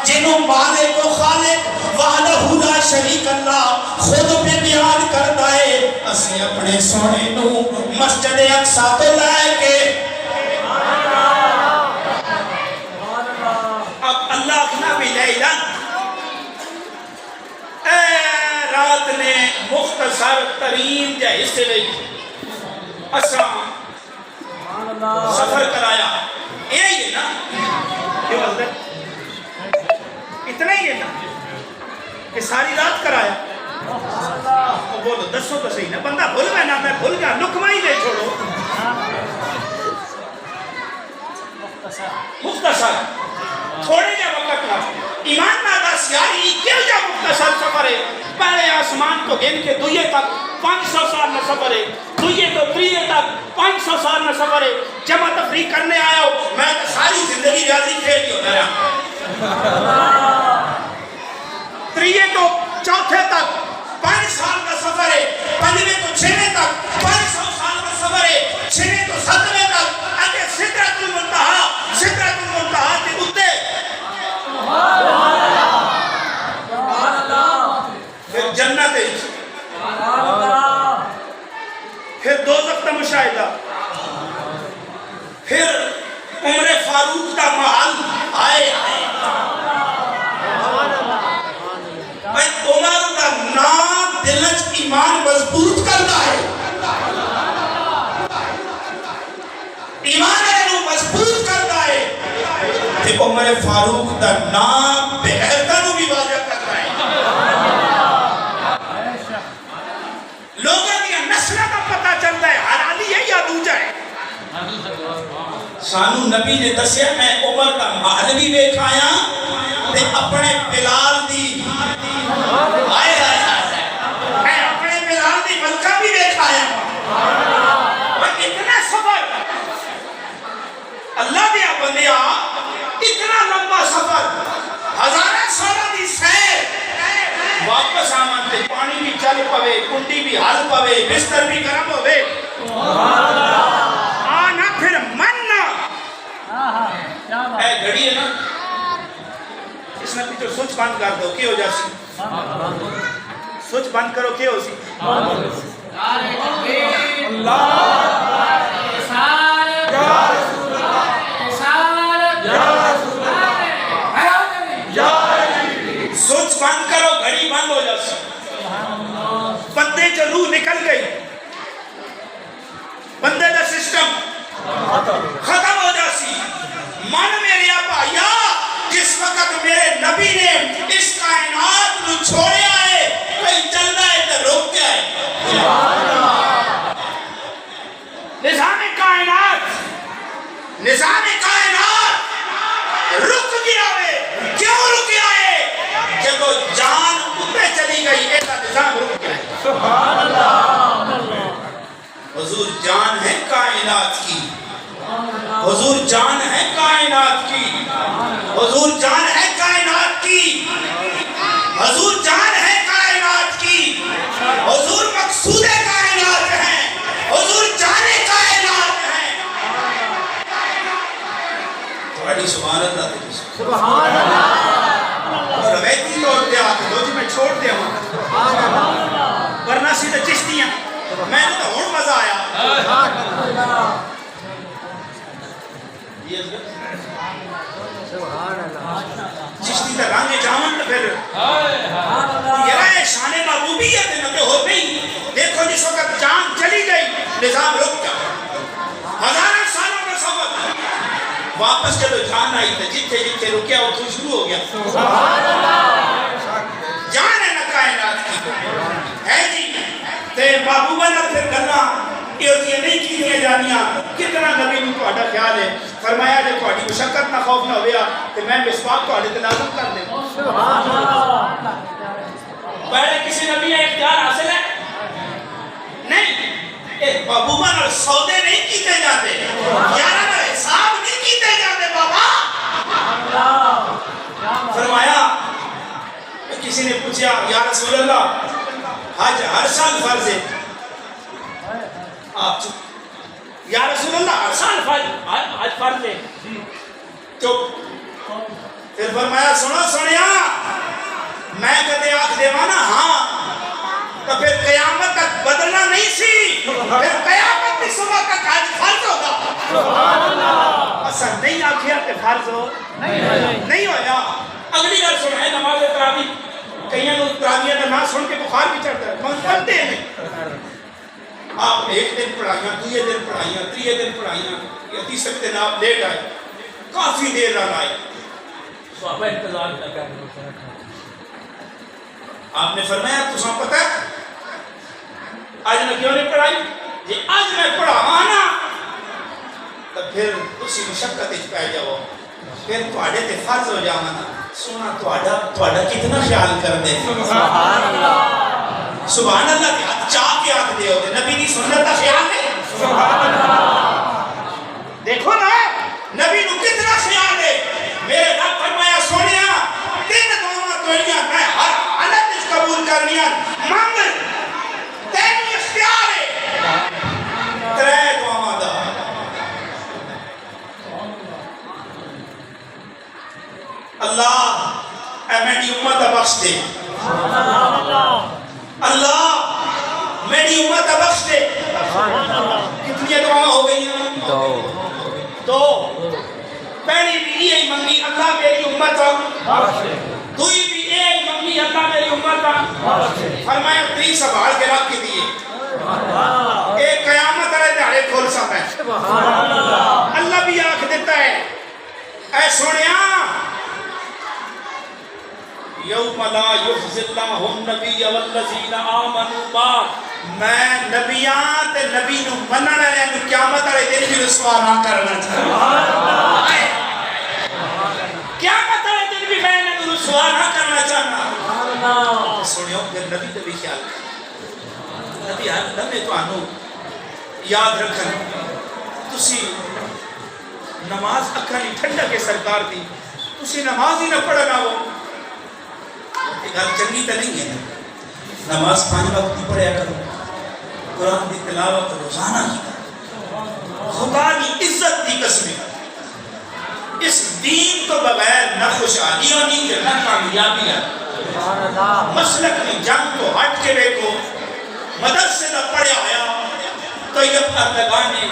جنہوں مالک و خالق وحدہ لا شریک اللہ خود پہ بیان کرتا ہے. اسی اپنے سونے نو مسجد اقصی تو لائے کے مختصر ترین جا حصے لئی اساں سفر کرایا. یہی ہے نا یہ حضرت اتنا ہی ہے نا کہ ساری رات کرایا. بولو دسو تو صحیح نا, بندہ بھول گیا نا, میں بھول گیا, لقمہ ہی دے چھوڑو. مختصر تھوڑے جا وقت نا ایمان نہ دس یاری کیوں جا مختصر سفر ہے. پہلے آسمان کو گن کے دوئے تک 500 سال نہ سفر ہے, دوئے تو تریے تک 500 سال نہ سفر ہے. جمع تفریق کرنے آیا ہو, میں تو ساری زندگی ریاضی کھیل کے ہوتا رہا. تریے تو چوتھے تک 5 سال کا سفر ہے, پنجویں تو 6ویں تک 500 سال کا سفر ہے, 6ویں تو 7ویں تک اگے سدرۃ المنتہا, سدرۃ المنتہا کے اتے پھر جنت ہے, پھر دوزخ کا مشاہدہ, پھر عمر فاروق کا محل. آئے بھائی عمر کا نام دلچ ایمان مضبوط کرتا ہے, ایمان ہے مضبوط کرتا ہے. کہ عمر فاروق کا نام بغیرتا نو بھی واضح کرتا ہے. لوگوں کی نسلہ کا پتہ چلتا ہے حلالی ہے یا دوجہ ہے. سانو نبی نے دسیا میں عمر کا محل بھی دیکھایا تے اپنے بلال دی آئے میں اپنے بلال دی ملکہ بھی دیکھایا. اور اتنا سفر اللہ دیا بندیا, اتنا لمبا سفر, ہزارہ سالہ دی سیر, واپس آمن تے پانی بھی چل پوے, کنڈی بھی حل پوے, بستر بھی گرم ہوئے, آنا پھر مننا. اے گھڑی ہے نا, اس نے پیچھو سوچ بند کر دو, کیا ہو جاسی سوچ بند کرو, کیا ہو سی سوچ بند کرو, گھڑی بند ہو جاسی. بندے جو روح نکل گئی, بندے دا سسٹم ختم ہو جاسی. من میرے آبایا جس وقت میرے نبی نے اس کائنات نو چھوڑے آئے, کوئی چلتا ہے تو روک کے آئے. نظام کائنات, نظام کائنات رک گیا ہے. کیوں رک گیا ہے؟ جب جان اوپر چلی گئی ایسا نظام رک گیا ہے. حضور جان ہے کائنات کی, حضور جان ہے کائنات کی, حضور جان ہے کائنات کی, حضور جان ہے کائنات کی, حضور مقصود کائنات ہیں, حضور جان کائنات ہیں. تھوڑی سبحان اللہ تھی, سبحان اللہ. روایتی طور پہ آتے دو جی میں چھوڑ دیا ہوں, ورنہ سیدھے چشتیاں, میں نے تو ہون مزہ آیا. چشتی تا رانگے جامن تو پھر یہ رہے شان محبوبیت ہے نبی ہو گئی. دیکھو جس وقت جان چلی گئی نظام رک گیا. ہزارہ سالوں کا سفر, واپس جب جان آئی تو جتھے جتھے رکیا وہ تو شروع ہو گیا. جان ہے نا کائنات کی ہے جی. تے محبوبہ نہ پھر گلنا یہ نہیں کی جانیاں. کتنا نبی نے تہاڈا خیال ہے, فرمایا جے تہاڈی مشقت نہ خوف نہ ہویا کہ میں مسواک تہاڈے تے لازم کر دیں. پہلے کسی نبی کا اختیار حاصل ہے نہیں. ایک محبوبہ نال سودے نہیں کیتے جاتے, یارہ نال حساب نہیں کیتے جاتے. بابا فرمایا, کسی نے پوچھا یا رسول اللہ حج ہر سال فرض ہے, آپ چپ. یا رسول اللہ ہر سال حج فرض ہے, چپ. پھر فرمایا سنو سنیا, میں کہتے آنکھ دیوانا ہاں, تو پھر قیامت تک بدلنا نہیں سی, پھر قیامت کی صبح تک حج فرض ہوگا. اصلا نہیں آنکھیں کہ فرض ہو نہیں ہویا. اگلی گل سن ہے نماز تراویح, کہ کئی لوگ تراویح کا نام سن کے بخار بھی چڑھتا ہے مگر پڑھتے ہیں. آپ نے ایک دن پڑھائیاں، دوسرے دن پڑھائیاں، تیسرے دن پڑھائیاں، یا تیسرے دن آپ لیٹ آئے، کافی دیر رہ آئے. صحابہ انتظار نہ کر. آپ نے فرمایا تساں پتہ ہے آج میں کیوں نہیں پڑھائی؟ جی آج میں پڑھاواں نا تو پھر اسی مشقت وچ پے جاؤ، پھر تواڈے تے فرض ہو جاواں نا. سونا تواڈا کتنا خیال کردے. سبحان اللہ. سبحان اللہ تے ہاتھ چاہ کے آکھ دے ہو تے نبی دی سنت دا خیال نہیں. سبحان اللہ. دیکھو نا نبی نو کتنا خیال ہے. میرے رب فرمایا سونیا تین دعاواں توڑیاں میں ہر حالت وچ قبول کرنیاں. مانگ تینوں اختیار ہے. ترے دعاواں دا اللہ اے میری امت دا بخش دے. اللہ میری امت دا بخش دے. کتنی دعاواں ہو گئی ہیں؟ دو. پہلی بھی یہی منگی اللہ میری امت بخش دے. دوئی بھی یہی منگی اللہ میری امت بخش دے. فرمایا تری سنبھال کے رکھ کے دیے. ایک قیامت والے دہاڑے کھول سا میں. اللہ بھی آنکھ دیتا ہے اے سونیا یوم لا یخزی اللہ النبی والذین آمنوا معہ. میں نبیاں تے نبی نو منن والے نو قیامت والے دن بھی رسوا نہ کرنا چاہتا. قیامت والے دن بھی میں انہاں رسوا نہ کرنا چاہتا. سنیو پھر نبی تے بھی خیال کر. نبی ہر لمحے تانوں یاد رکھن. تسی نماز اکھاں نہیں ٹھنڈا کے سرکار دی تسی نماز ہی نہ پڑھنا ہو. یہ گل چنگی تو نہیں ہے. نماز 5 وقت کی پڑھیا کرو، قرآن کی تلاوت روزانہ کی کرو. خدا کی عزت کی قسم اس دین تو بغیر نہ خوشحالی ہونی نہ کامیابی ہے. مسلک کی جنگ تو ہٹ کے دیکھو. مدرسے نہ پڑھیا ہوا تو یہ اردگان نے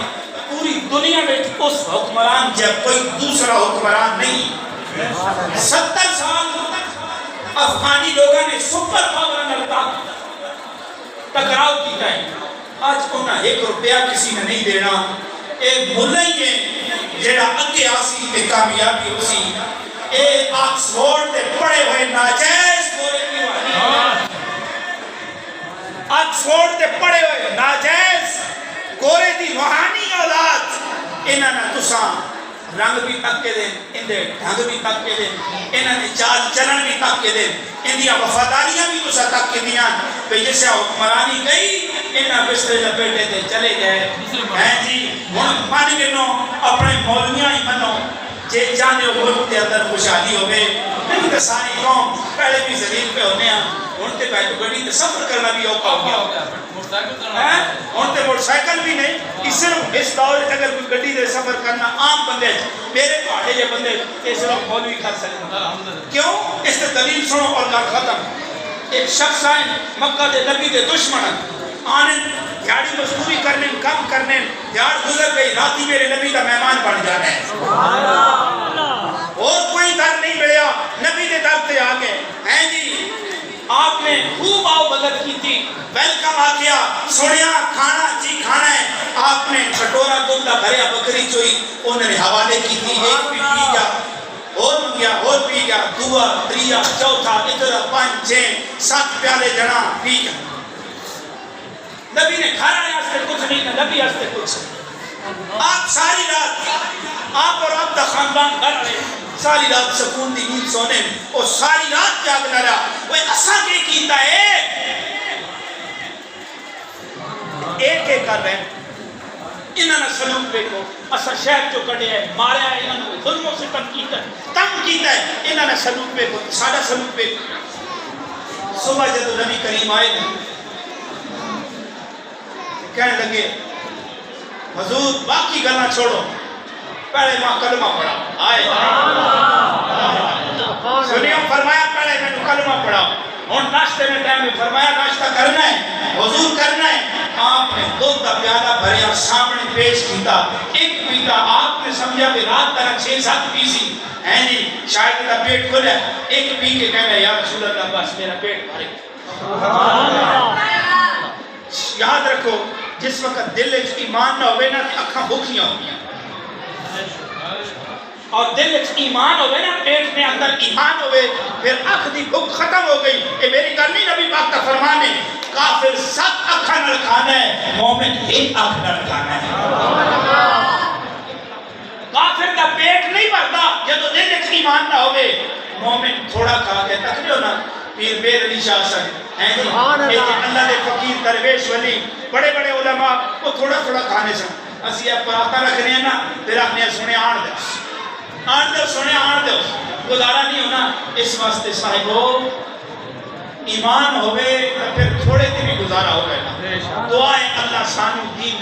پوری دنیا میں اس حکمران جب کوئی دوسرا حکمران نہیں. 70 سال افغانی لوگوں نے سپر پاور نلتا ٹکراؤ کیتا ہے. آج انہاں 1 روپیہ کسی نے نہیں دینا. ایک ملہ ہی ہے جیڑا اگے آسی تے کامیابی ہو سی. ایک آکسفورڈ تے پڑے ہوئے ناجائز گورے کی روحانی. آکسفورڈ تے پڑے ہوئے ناجائز گورے دی روحانی اولاد. انہاں نے تساں رنگ بھی تک کے دیں، اندے ڈھنگ بھی تک کے دیں، انہاں نے چال چلن بھی تک کے دیں، اندیاں وفاداریاں بھی تسا تک کے دیاں. کہ جیسے حکمرانی گئی انہاں بسترے لپیٹے تے چلے گئے. ہیں جی ہن من گنو اپنے مولویاں ہی منو جے چاہتے ہو ملک کے اندر خوشحالی ہوئے. نہیں تو ساری قوم پہلے بھی ذلیل پہ ہونے ہیں. ہن تے بیٹھو گڑی تے سفر کرنا بھی اوکھا ہو گیا. ہن تے موٹر سائیکل بھی نہیں. اس دور میں اگر کوئی گڈی دے سفر کرنا عام بندے میرے پہاڑے جے بندے اس وقت مولوی کر سکتے. کیوں؟ اس تے دلیل سنو اور گل ختم. ایک شخص آئے مکہ دے نبی دے دشمن آنے دیہڑی مزدوری کرنے کام کرنے دیہڑ گزر گئی راتی میرے نبی کا مہمان بن جانا ہے. اور کوئی در نہیں ملیا نبی دے در تے آ گئے. ہیں جی آپ نے خوب آؤ بغت کی تھی. ویلکم آ گیا. سنیا کھانا جی کھانا ہے. آپ نے کھٹورا دودھ کا بھریا بکری چوئی انہوں نے حوالے کی تھی. ایک بھی پی گیا اور گیا اور پی گیا. دعا تریا چوتھا ادھر 5 6 7 پیالے جنا پی گیا. نبی نے کھانا آستے کچھ نہیں تھا. نبی آستے کچھ. آپ ساری رات آپ اور آپ دا خاندان گھر رہے ساری رات سکون دی نیند سونے اور ساری رات جاگنا رہا. وہ اساں کے کیتا ہے ایک ایک کر رہے ہیں. انہوں نے سلوک دیکھو اسا شہر جو کڑے ہے ماریا ہے انہوں نے ظلموں سے تنگ کیتا ہے. انہوں نے سلوک دیکھو سادہ سلوک دیکھو. صبح جب نبی کریم آئے کہنے لگے حضور باقی گلنا چھوڑو پہلے ماں کلمہ پڑھا. آئے سنیوں فرمایا پہلے میں نے کلمہ پڑھا. اور ناشتے میں ٹائم میں فرمایا ناشتہ کرنا ہے حضور کرنا ہے. آپ نے دودھ کا پیالہ بھریا سامنے پیش کیتا ایک پیتا آپ نے سمجھا کہ رات طرح 6-7 پیسی ہے جی شاید کا پیٹ کھلا ایک پی کے کہنا یا رسول اللہ بس میرا پیٹ بھرے یاد رکھو جس وقت دل وچ ایمان نہ ہوئے نا اکھاں بھوکیاں ہوگیاں اور دل وچ ایمان ہوئے نا پیٹ میں اندر ایمان ہوئے پھر اکھ دی بھوک ختم ہو گئی یہ میری گل نہیں نبی پاک کا فرمان ہے کافر 7 اکھاں نال کھانا ہے مومن 1 اکھ نال کھانا ہے کافر کا پیٹ نہیں بھرتا جب دل وچ ایمان نہ ہوئے مومن تھوڑا کھا کے تکلیو نا پیر بیر علی شاہ صاحب ہیں جی اللہ دے فقیر درویش ولی بڑے بڑے علماء وہ تھوڑا تھوڑا کھانے سن اسی اب پراتا رکھنے ہیں نا پھر اپنے سنے آن دو گزارا نہیں ہونا اس واسطے صاحبو ایمان ہوئے پھر تھوڑے دن ہی گزارا ہو گئے دعائیں اللہ سانو دین